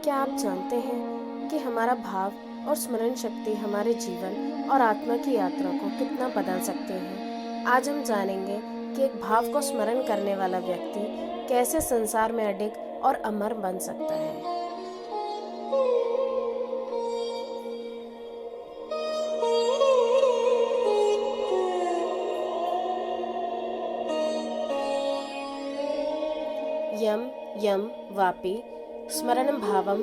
क्या आप जानते हैं कि हमारा भाव और स्मरण शक्ति हमारे जीवन और आत्मा की यात्रा को कितना बदल सकते हैं? आज हम जानेंगे कि एक भाव को स्मरण करने वाला व्यक्ति कैसे संसार में अडिग और अमर बन सकता है। यम यम वापि स्मरणं भावं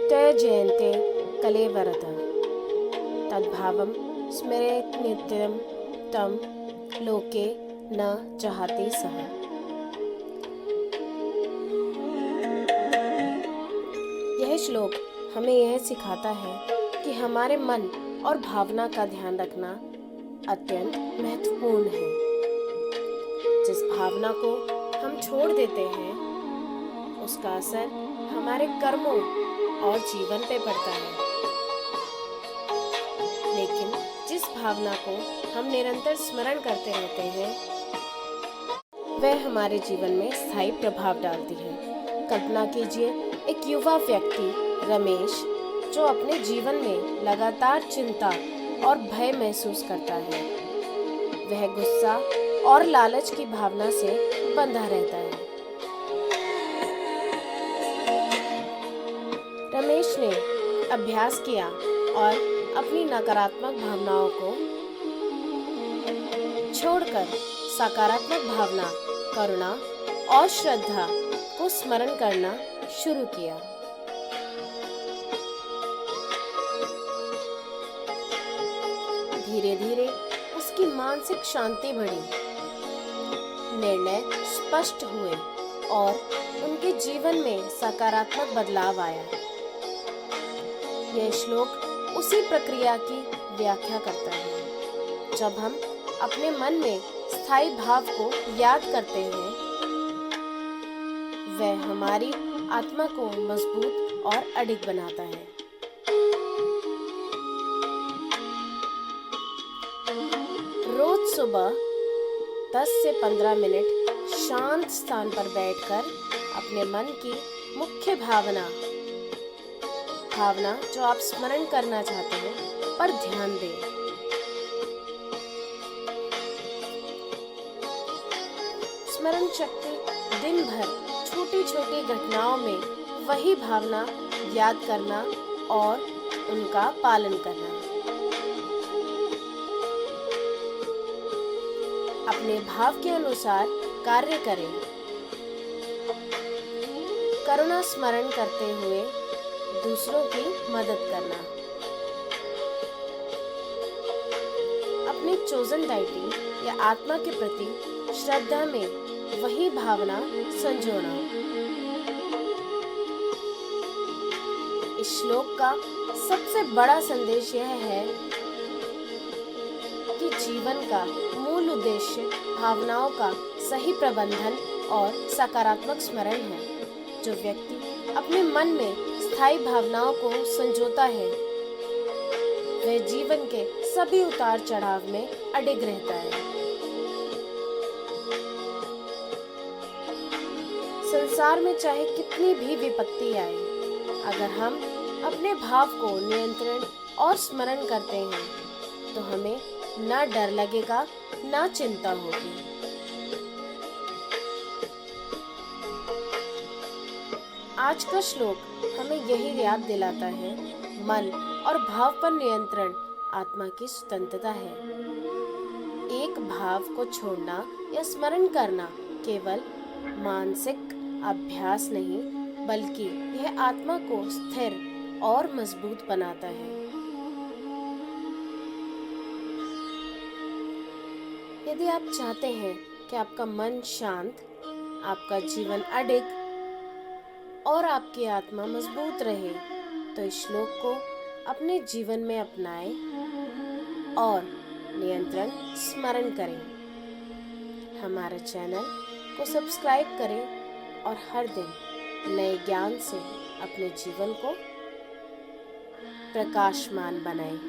त्यजयन्ते कलेवरः तद्भावं स्मरेत् नित्यं तं लोके न चाहते सः। यह श्लोक हमें यह सिखाता है कि हमारे मन और भावना का ध्यान रखना अत्यंत महत्वपूर्ण है। जिस भावना को हम छोड़ देते हैं उसका असर हमारे कर्मों और जीवन पे पड़ता है, लेकिन जिस भावना को हम निरंतर स्मरण करते रहते हैं वह हमारे जीवन में स्थायी प्रभाव डालती है। कल्पना कीजिए, एक युवा व्यक्ति रमेश जो अपने जीवन में लगातार चिंता और भय महसूस करता है, वह गुस्सा और लालच की भावना से बंधा रहता है। रमेश ने अभ्यास किया और अपनी नकारात्मक भावनाओं को छोड़कर सकारात्मक भावना, करुणा और श्रद्धा को स्मरण करना शुरू किया। धीरे धीरे उसकी मानसिक शांति बढ़ी, निर्णय स्पष्ट हुए और उनके जीवन में सकारात्मक बदलाव आया। यह श्लोक उसी प्रक्रिया की व्याख्या करता है। जब हम अपने मन में स्थायी भाव को याद करते हैं, वह हमारी आत्मा को मजबूत और अडिग बनाता है। रोज सुबह 10 से 15 मिनट शांत स्थान पर बैठकर अपने मन की मुख्य भावना जो आप स्मरण करना चाहते हैं पर ध्यान दें। स्मरण शक्ति दिन भर छोटी छोटी घटनाओं में वही भावना याद करना और उनका पालन करना। अपने भाव के अनुसार कार्य करें। करुणा स्मरण करते हुए दूसरों की मदद करना। अपनी चोजन डाइटी या आत्मा के प्रति श्रद्धा में वही भावना संजोना। इस श्लोक का सबसे बड़ा संदेश यह है कि जीवन का मूल उद्देश्य भावनाओं का सही प्रबंधन और सकारात्मक स्मरण है। जो व्यक्ति अपने मन में स्थायी भावनाओं को संजोता है वह जीवन के सभी उतार चढ़ाव में अडिग रहता है। संसार में चाहे कितनी भी विपत्ति आए, अगर हम अपने भाव को नियंत्रण और स्मरण करते हैं तो हमें ना डर लगेगा ना चिंता होगी। आज का श्लोक हमें यही याद दिलाता है, मन और भाव पर नियंत्रण आत्मा की स्वतंत्रता है। एक भाव को छोड़ना या स्मरण करना केवल मानसिक अभ्यास नहीं, बल्कि यह आत्मा को स्थिर और मजबूत बनाता है। यदि आप चाहते हैं कि आपका मन शांत, आपका जीवन अडिग और आपकी आत्मा मजबूत रहे, तो इस श्लोक को अपने जीवन में अपनाएं और नियंत्रण स्मरण करें। हमारे चैनल को सब्सक्राइब करें और हर दिन नए ज्ञान से अपने जीवन को प्रकाशमान बनाएं।